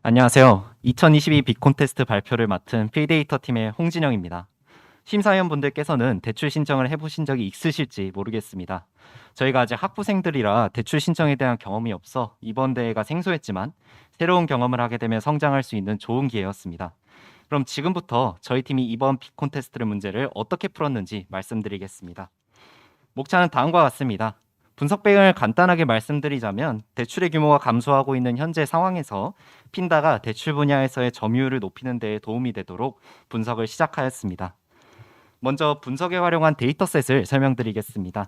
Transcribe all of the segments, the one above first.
안녕하세요. 2022 빅콘테스트 발표를 맡은 필데이터 팀의 홍진영입니다. 심사위원분들께서는 대출 신청을 해보신 적이 있으실지 모르겠습니다. 저희가 아직 학부생들이라 대출 신청에 대한 경험이 없어 이번 대회가 생소했지만 새로운 경험을 하게 되면 성장할 수 있는 좋은 기회였습니다. 그럼 지금부터 저희 팀이 이번 빅콘테스트 문제를 어떻게 풀었는지 말씀드리겠습니다. 목차는 다음과 같습니다. 분석 배경을 간단하게 말씀드리자면 대출의 규모가 감소하고 있는 현재 상황에서 핀다가 대출 분야에서의 점유율을 높이는 데 도움이 되도록 분석을 시작하였습니다. 먼저 분석에 활용한 데이터셋을 설명드리겠습니다.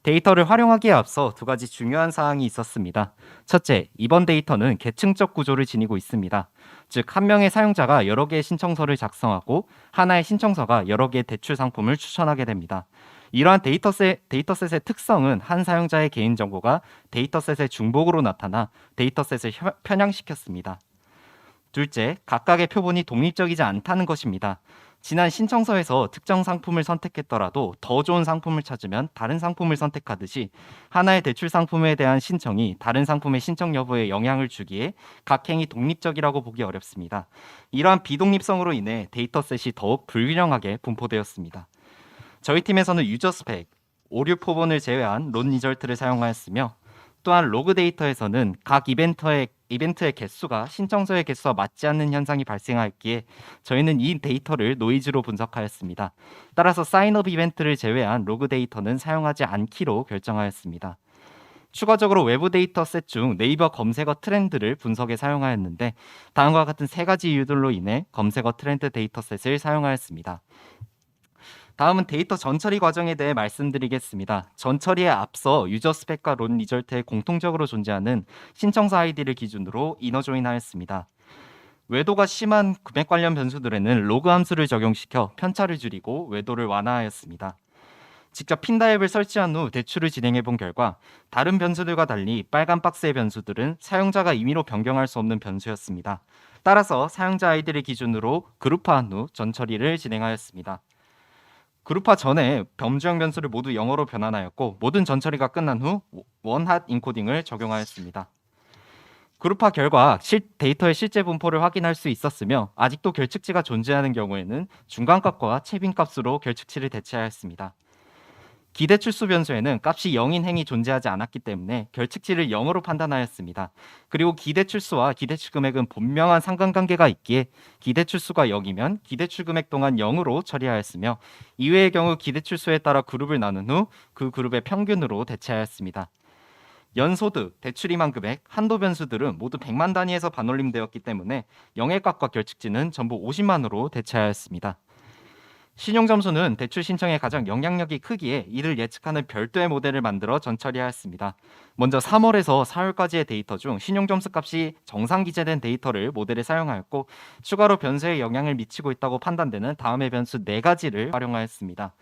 데이터를 활용하기에 앞서 두 가지 중요한 사항이 있었습니다. 첫째, 이번 데이터는 계층적 구조를 지니고 있습니다. 즉, 한 명의 사용자가 여러 개의 신청서를 작성하고 하나의 신청서가 여러 개의 대출 상품을 추천하게 됩니다. 이러한 데이터셋의 특성은 한 사용자의 개인정보가 데이터셋의 중복으로 나타나 데이터셋을 편향시켰습니다. 둘째, 각각의 표본이 독립적이지 않다는 것입니다. 지난 신청서에서 특정 상품을 선택했더라도 더 좋은 상품을 찾으면 다른 상품을 선택하듯이 하나의 대출 상품에 대한 신청이 다른 상품의 신청 여부에 영향을 주기에 각 행이 독립적이라고 보기 어렵습니다. 이러한 비독립성으로 인해 데이터셋이 더욱 불균형하게 분포되었습니다. 저희 팀에서는 유저 스펙, 오류 표본을 제외한 론 리절트를 사용하였으며 또한 로그 데이터에서는 각 이벤트의 개수가 신청서의 개수와 맞지 않는 현상이 발생하였기에 저희는 이 데이터를 노이즈로 분석하였습니다. 따라서 사인업 이벤트를 제외한 로그 데이터는 사용하지 않기로 결정하였습니다. 추가적으로 외부 데이터셋 중 네이버 검색어 트렌드를 분석에 사용하였는데 다음과 같은 세 가지 이유들로 인해 검색어 트렌드 데이터셋을 사용하였습니다. 다음은 데이터 전처리 과정에 대해 말씀드리겠습니다. 전처리에 앞서 유저 스펙과 론 리절트에 공통적으로 존재하는 신청서 아이디를 기준으로 이너 조인하였습니다. 외도가 심한 금액 관련 변수들에는 로그 함수를 적용시켜 편차를 줄이고 외도를 완화하였습니다. 직접 핀다 앱을 설치한 후 대출을 진행해 본 결과 다른 변수들과 달리 빨간 박스의 변수들은 사용자가 임의로 변경할 수 없는 변수였습니다. 따라서 사용자 아이디를 기준으로 그룹화한 후 전처리를 진행하였습니다. 그룹화 전에 범주형 변수를 모두 영어로 변환하였고 모든 전처리가 끝난 후 원핫 인코딩을 적용하였습니다. 그룹화 결과 데이터의 실제 분포를 확인할 수 있었으며 아직도 결측치가 존재하는 경우에는 중간값과 채빈값으로 결측치를 대체하였습니다. 기대출수 변수에는 값이 0인 행이 존재하지 않았기 때문에 결측치를 0으로 판단하였습니다. 그리고 기대출수와 기대출 금액은 분명한 상관관계가 있기에 기대출수가 0이면 기대출 금액 동안 0으로 처리하였으며 이외의 경우 기대출수에 따라 그룹을 나눈 후 그 그룹의 평균으로 대체하였습니다. 연소득, 대출이만 금액, 한도 변수들은 모두 100만 단위에서 반올림되었기 때문에 영액값과 결측치는 전부 50만으로 대체하였습니다. 신용점수는 대출 신청에 가장 영향력이 크기에 이를 예측하는 별도의 모델을 만들어 전처리하였습니다. 먼저 3월에서 4월까지의 데이터 중 신용점수 값이 정상 기재된 데이터를 모델에 사용하였고 추가로 변수에 영향을 미치고 있다고 판단되는 다음의 변수 4가지를 활용하였습니다.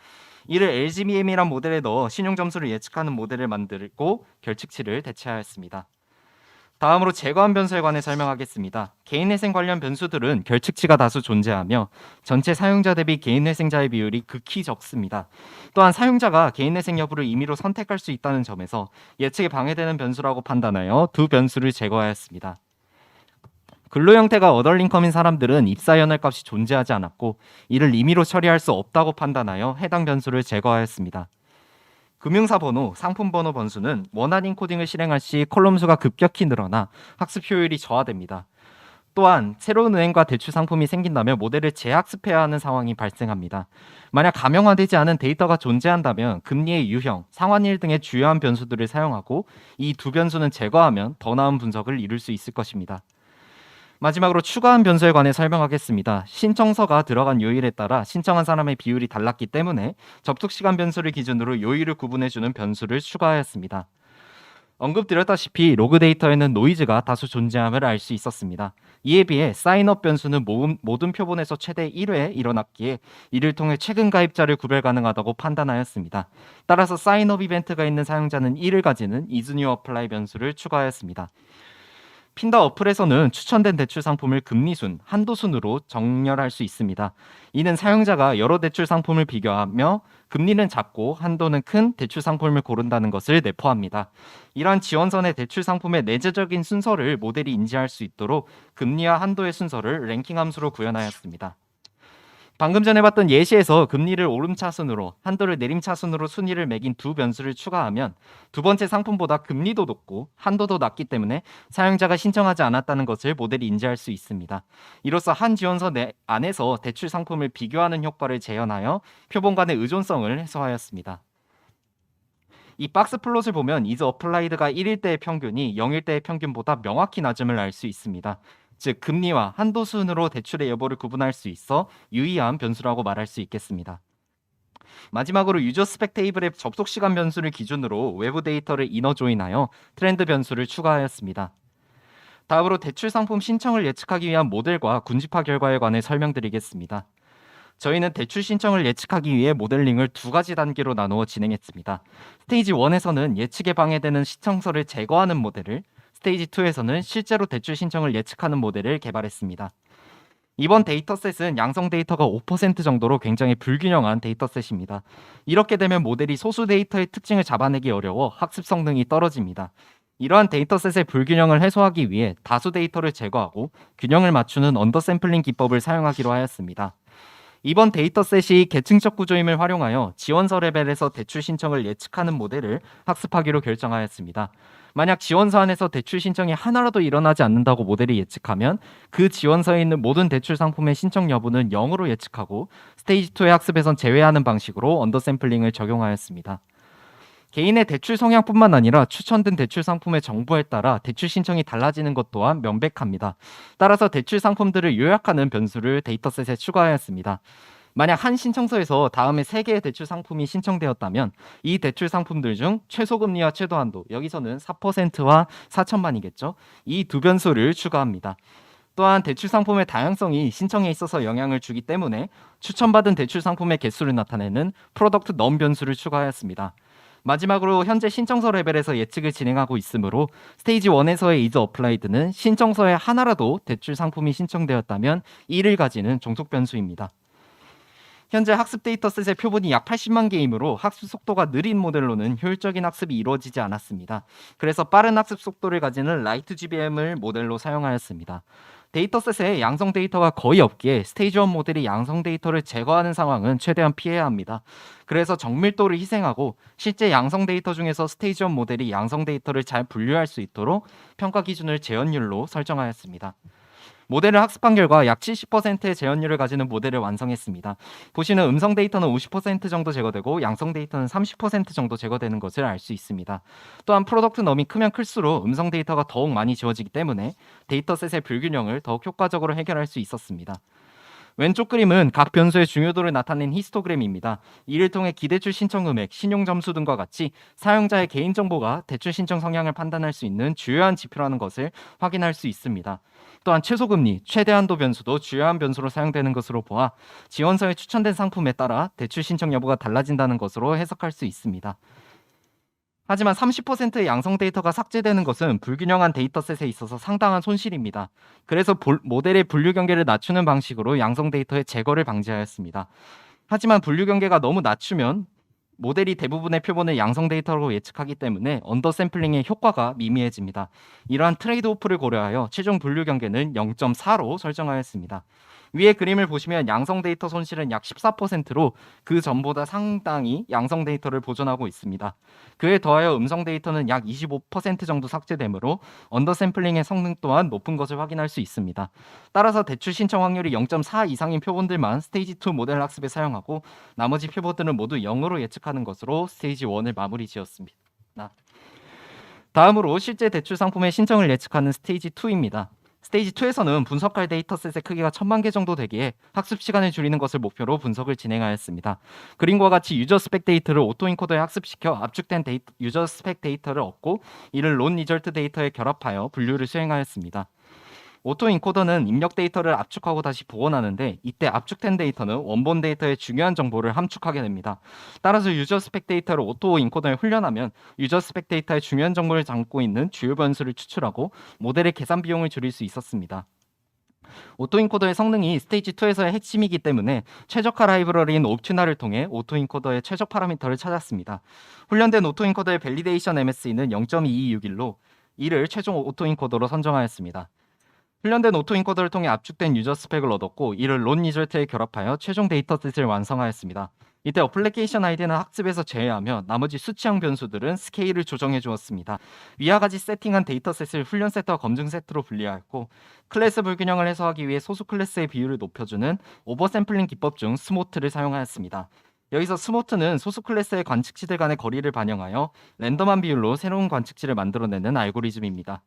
이를 LGBM이란 모델에 넣어 신용점수를 예측하는 모델을 만들고 결측치를 대체하였습니다. 다음으로 제거한 변수에 관해 설명하겠습니다. 개인회생 관련 변수들은 결측치가 다수 존재하며 전체 사용자 대비 개인회생자의 비율이 극히 적습니다. 또한 사용자가 개인회생 여부를 임의로 선택할 수 있다는 점에서 예측에 방해되는 변수라고 판단하여 두 변수를 제거하였습니다. 근로 형태가 어덜링컴인 사람들은 입사 연월 값이 존재하지 않았고 이를 임의로 처리할 수 없다고 판단하여 해당 변수를 제거하였습니다. 금융사 번호, 상품 번호 번수는 원활 인코딩을 실행할 시 컬럼 수가 급격히 늘어나 학습 효율이 저하됩니다. 또한 새로운 은행과 대출 상품이 생긴다면 모델을 재학습해야 하는 상황이 발생합니다. 만약 가명화되지 않은 데이터가 존재한다면 금리의 유형, 상환일 등의 주요한 변수들을 사용하고 이 두 변수는 제거하면 더 나은 분석을 이룰 수 있을 것입니다. 마지막으로 추가한 변수에 관해 설명하겠습니다. 신청서가 들어간 요일에 따라 신청한 사람의 비율이 달랐기 때문에 접속시간 변수를 기준으로 요일을 구분해주는 변수를 추가하였습니다. 언급드렸다시피 로그 데이터에는 노이즈가 다수 존재함을 알 수 있었습니다. 이에 비해 사인업 변수는 모든 표본에서 최대 1회 일어났기에 이를 통해 최근 가입자를 구별 가능하다고 판단하였습니다. 따라서 사인업 이벤트가 있는 사용자는 1을 가지는 isNewApply 변수를 추가하였습니다. 핀더 어플에서는 추천된 대출 상품을 금리순, 한도순으로 정렬할 수 있습니다. 이는 사용자가 여러 대출 상품을 비교하며 금리는 작고 한도는 큰 대출 상품을 고른다는 것을 내포합니다. 이러한 지원선의 대출 상품의 내재적인 순서를 모델이 인지할 수 있도록 금리와 한도의 순서를 랭킹 함수로 구현하였습니다. 방금 전에 봤던 예시에서 금리를 오름차순으로 한도를 내림차순으로 순위를 매긴 두 변수를 추가하면 두 번째 상품보다 금리도 높고 한도도 낮기 때문에 사용자가 신청하지 않았다는 것을 모델이 인지할 수 있습니다. 이로써 한 지원서 안에서 대출 상품을 비교하는 효과를 재현하여 표본 간의 의존성을 해소하였습니다. 이 박스 플롯을 보면 is applied가 1일 때의 평균이 0일 때의 평균보다 명확히 낮음을 알 수 있습니다. 즉 금리와 한도 순으로 대출의 여부를 구분할 수 있어 유의한 변수라고 말할 수 있겠습니다. 마지막으로 유저 스펙 테이블의 접속 시간 변수를 기준으로 외부 데이터를 이너 조인하여 트렌드 변수를 추가하였습니다. 다음으로 대출 상품 신청을 예측하기 위한 모델과 군집화 결과에 관해 설명드리겠습니다. 저희는 대출 신청을 예측하기 위해 모델링을 두 가지 단계로 나누어 진행했습니다. 스테이지 1에서는 예측에 방해되는 시청서를 제거하는 모델을, 스테이지 2에서는 실제로 대출 신청을 예측하는 모델을 개발했습니다. 이번 데이터셋은 양성 데이터가 5% 정도로 굉장히 불균형한 데이터셋입니다. 이렇게 되면 모델이 소수 데이터의 특징을 잡아내기 어려워 학습 성능이 떨어집니다. 이러한 데이터셋의 불균형을 해소하기 위해 다수 데이터를 제거하고 균형을 맞추는 언더샘플링 기법을 사용하기로 하였습니다. 이번 데이터셋이 계층적 구조임을 활용하여 지원서 레벨에서 대출 신청을 예측하는 모델을 학습하기로 결정하였습니다. 만약 지원서 안에서 대출 신청이 하나라도 일어나지 않는다고 모델이 예측하면 그 지원서에 있는 모든 대출 상품의 신청 여부는 0으로 예측하고 스테이지 2의 학습에선 제외하는 방식으로 언더샘플링을 적용하였습니다. 개인의 대출 성향뿐만 아니라 추천된 대출 상품의 정보에 따라 대출 신청이 달라지는 것 또한 명백합니다. 따라서 대출 상품들을 요약하는 변수를 데이터셋에 추가하였습니다. 만약 한 신청서에서 다음에 3개의 대출 상품이 신청되었다면 이 대출 상품들 중 최소금리와 최도한도, 여기서는 4%와 4천만이겠죠. 이 두 변수를 추가합니다. 또한 대출 상품의 다양성이 신청에 있어서 영향을 주기 때문에 추천받은 대출 상품의 개수를 나타내는 프로덕트 넘 변수를 추가하였습니다. 마지막으로 현재 신청서 레벨에서 예측을 진행하고 있으므로 스테이지 1에서의 is applied는 신청서에 하나라도 대출 상품이 신청되었다면 1을 가지는 종속 변수입니다. 현재 학습 데이터셋의 표본이 약 80만 개이므로 학습 속도가 느린 모델로는 효율적인 학습이 이루어지지 않았습니다. 그래서 빠른 학습 속도를 가지는 라이트-GBM을 모델로 사용하였습니다. 데이터셋에 양성 데이터가 거의 없기에 스테이지 1 모델이 양성 데이터를 제거하는 상황은 최대한 피해야 합니다. 그래서 정밀도를 희생하고 실제 양성 데이터 중에서 스테이지 1 모델이 양성 데이터를 잘 분류할 수 있도록 평가 기준을 재현율로 설정하였습니다. 모델을 학습한 결과 약 70%의 재현율을 가지는 모델을 완성했습니다. 보시는 음성 데이터는 50% 정도 제거되고 양성 데이터는 30% 정도 제거되는 것을 알 수 있습니다. 또한 프로덕트 넘이 크면 클수록 음성 데이터가 더욱 많이 지워지기 때문에 데이터셋의 불균형을 더욱 효과적으로 해결할 수 있었습니다. 왼쪽 그림은 각 변수의 중요도를 나타낸 히스토그램입니다. 이를 통해 기대출 신청 금액, 신용 점수 등과 같이 사용자의 개인정보가 대출 신청 성향을 판단할 수 있는 주요한 지표라는 것을 확인할 수 있습니다. 또한 최소금리, 최대한도 변수도 주요한 변수로 사용되는 것으로 보아 지원서에 추천된 상품에 따라 대출 신청 여부가 달라진다는 것으로 해석할 수 있습니다. 하지만 30%의 양성 데이터가 삭제되는 것은 불균형한 데이터셋에 있어서 상당한 손실입니다. 그래서 모델의 분류 경계를 낮추는 방식으로 양성 데이터의 제거를 방지하였습니다. 하지만 분류 경계가 너무 낮추면 모델이 대부분의 표본을 양성 데이터로 예측하기 때문에 언더샘플링의 효과가 미미해집니다. 이러한 트레이드오프를 고려하여 최종 분류 경계는 0.4로 설정하였습니다. 위의 그림을 보시면 양성 데이터 손실은 약 14%로 그 전보다 상당히 양성 데이터를 보존하고 있습니다. 그에 더하여 음성 데이터는 약 25% 정도 삭제되므로 언더샘플링의 성능 또한 높은 것을 확인할 수 있습니다. 따라서 대출 신청 확률이 0.4 이상인 표본들만 스테이지 2 모델 학습에 사용하고 나머지 표본들은 모두 0으로 예측하는 것으로 스테이지 1을 마무리 지었습니다. 다음으로 실제 대출 상품의 신청을 예측하는 스테이지 2입니다. 스테이지 2에서는 분석할 데이터셋의 크기가 1000만 개 정도 되기에 학습 시간을 줄이는 것을 목표로 분석을 진행하였습니다. 그림과 같이 유저 스펙 데이터를 오토인코더에 학습시켜 압축된 유저 스펙 데이터를 얻고 이를 론 리절트 데이터에 결합하여 분류를 수행하였습니다. 오토 인코더는 입력 데이터를 압축하고 다시 복원하는데 이때 압축된 데이터는 원본 데이터의 중요한 정보를 함축하게 됩니다. 따라서 유저 스펙 데이터를 오토 인코더에 훈련하면 유저 스펙 데이터의 중요한 정보를 담고 있는 주요 변수를 추출하고 모델의 계산 비용을 줄일 수 있었습니다. 오토인코더의 성능이 스테이지 2에서의 핵심이기 때문에 최적화 라이브러리인 옵튜나를 통해 오토인코더의 최적 파라미터를 찾았습니다. 훈련된 오토인코더의 밸리데이션 MSE는 0.2261로 이를 최종 오토인코더로 선정하였습니다. 훈련된 오토인코더를 통해 압축된 유저 스펙을 얻었고 이를 론 리졸트에 결합하여 최종 데이터셋을 완성하였습니다. 이때 어플리케이션 아이디는 학습에서 제외하며 나머지 수치형 변수들은 스케일을 조정해 주었습니다. 위와 같이 세팅한 데이터셋을 훈련 세트와 검증 세트로 분리하였고 클래스 불균형을 해소하기 위해 소수 클래스의 비율을 높여주는 오버샘플링 기법 중 스모트를 사용하였습니다. 여기서 스모트는 소수 클래스의 관측치들 간의 거리를 반영하여 랜덤한 비율로 새로운 관측치를 만들어내는 알고리즘입니다.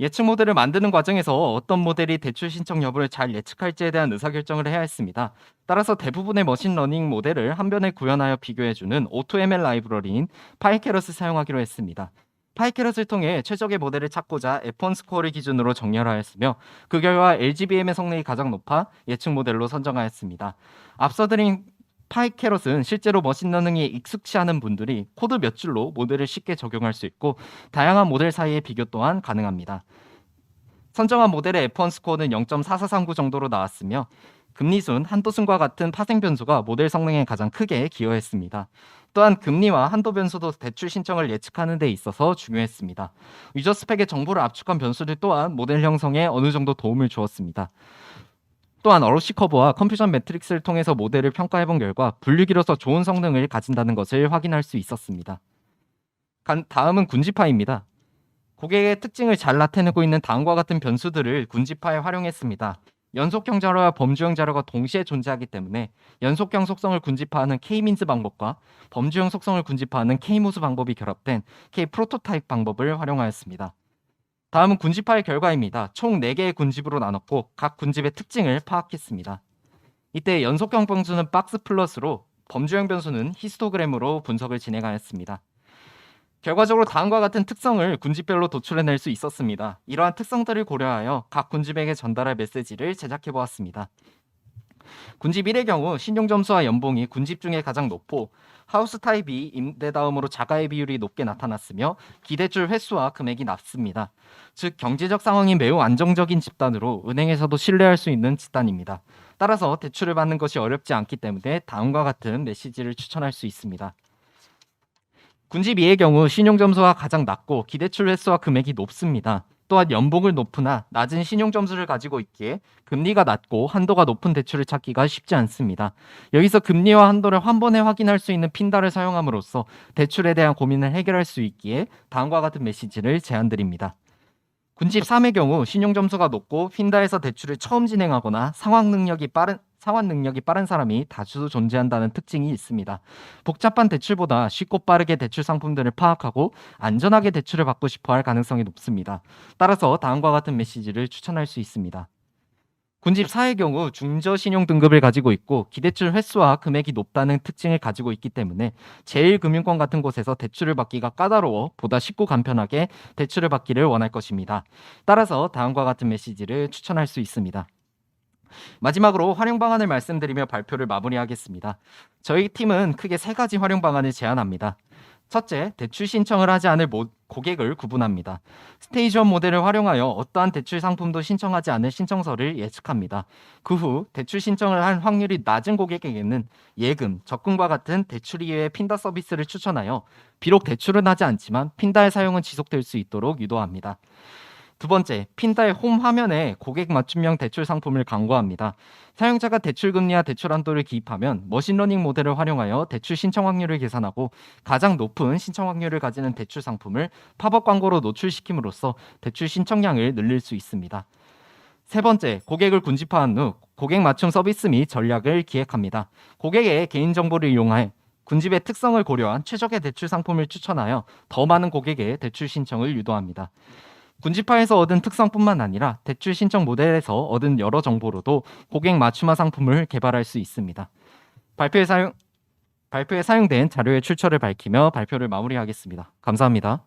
예측 모델을 만드는 과정에서 어떤 모델이 대출 신청 여부를 잘 예측할지에 대한 의사결정을 해야 했습니다. 따라서 대부분의 머신러닝 모델을 한 변에 구현하여 비교해주는 AutoML 라이브러리인 파이캐럿을 사용하기로 했습니다. 파이캐럿을 통해 최적의 모델을 찾고자 F1 스코어를 기준으로 정렬하였으며 그 결과 LGBM의 성능이 가장 높아 예측 모델로 선정하였습니다. 앞서 드린 파이캐럿은 실제로 머신러닝에 익숙치 않은 분들이 코드 몇 줄로 모델을 쉽게 적용할 수 있고 다양한 모델 사이의 비교 또한 가능합니다. 선정한 모델의 F1 스코어는 0.4439 정도로 나왔으며 금리순, 한도순과 같은 파생 변수가 모델 성능에 가장 크게 기여했습니다. 또한 금리와 한도 변수도 대출 신청을 예측하는 데 있어서 중요했습니다. 유저 스펙의 정보를 압축한 변수들 또한 모델 형성에 어느 정도 도움을 주었습니다. 또한 어로시 커브와 컴퓨전 매트릭스를 통해서 모델을 평가해본 결과 분류기로서 좋은 성능을 가진다는 것을 확인할 수 있었습니다. 다음은 군집파입니다. 고객의 특징을 잘 나타내고 있는 다음과 같은 변수들을 군집파에 활용했습니다. 연속형 자료와 범주형 자료가 동시에 존재하기 때문에 연속형 속성을 군집화하는 K-민즈 방법과 범주형 속성을 군집화하는 K-모스 방법이 결합된 K-프로토타입 방법을 활용하였습니다. 다음은 군집파의 결과입니다. 총 4개의 군집으로 나눴고 각 군집의 특징을 파악했습니다. 이때 연속형 변수는 박스 플러스로 범주형 변수는 히스토그램으로 분석을 진행하였습니다. 결과적으로 다음과 같은 특성을 군집별로 도출해낼 수 있었습니다. 이러한 특성들을 고려하여 각 군집에게 전달할 메시지를 제작해 보았습니다. 군집 1의 경우 신용점수와 연봉이 군집 중에 가장 높고 하우스 타입이 임대 다음으로 자가의 비율이 높게 나타났으며 기대출 횟수와 금액이 낮습니다. 즉 경제적 상황이 매우 안정적인 집단으로 은행에서도 신뢰할 수 있는 집단입니다. 따라서 대출을 받는 것이 어렵지 않기 때문에 다음과 같은 메시지를 추천할 수 있습니다. 군집 2의 경우 신용점수가 가장 낮고 기대출 횟수와 금액이 높습니다. 또한 연봉을 높으나 낮은 신용점수를 가지고 있기에 금리가 낮고 한도가 높은 대출을 찾기가 쉽지 않습니다. 여기서 금리와 한도를 한 번에 확인할 수 있는 핀다를 사용함으로써 대출에 대한 고민을 해결할 수 있기에 다음과 같은 메시지를 제안드립니다. 군집 3의 경우 신용점수가 높고 핀다에서 대출을 처음 진행하거나 상환 능력이 빠른 사람이 다수 존재한다는 특징이 있습니다. 복잡한 대출보다 쉽고 빠르게 대출 상품들을 파악하고 안전하게 대출을 받고 싶어 할 가능성이 높습니다. 따라서 다음과 같은 메시지를 추천할 수 있습니다. 군집 4의 경우 중저 신용 등급을 가지고 있고 기대출 횟수와 금액이 높다는 특징을 가지고 있기 때문에 제1금융권 같은 곳에서 대출을 받기가 까다로워 보다 쉽고 간편하게 대출을 받기를 원할 것입니다. 따라서 다음과 같은 메시지를 추천할 수 있습니다. 마지막으로 활용 방안을 말씀드리며 발표를 마무리하겠습니다. 저희 팀은 크게 3가지 활용 방안을 제안합니다. 첫째, 대출 신청을 하지 않을 고객을 구분합니다. 스테이지 1 모델을 활용하여 어떠한 대출 상품도 신청하지 않을 신청서를 예측합니다. 그 후 대출 신청을 할 확률이 낮은 고객에게는 예금, 적금과 같은 대출 이외의 핀다 서비스를 추천하여 비록 대출은 하지 않지만 핀다의 사용은 지속될 수 있도록 유도합니다. 두 번째, 핀다의 홈 화면에 고객 맞춤형 대출 상품을 광고합니다. 사용자가 대출 금리와 대출 한도를 기입하면 머신러닝 모델을 활용하여 대출 신청 확률을 계산하고 가장 높은 신청 확률을 가지는 대출 상품을 팝업 광고로 노출시킴으로써 대출 신청량을 늘릴 수 있습니다. 세 번째, 고객을 군집화한 후 고객 맞춤 서비스 및 전략을 기획합니다. 고객의 개인정보를 이용해 군집의 특성을 고려한 최적의 대출 상품을 추천하여 더 많은 고객의 대출 신청을 유도합니다. 군집화에서 얻은 특성뿐만 아니라 대출 신청 모델에서 얻은 여러 정보로도 고객 맞춤화 상품을 개발할 수 있습니다. 발표에 사용된 자료의 출처를 밝히며 발표를 마무리하겠습니다. 감사합니다.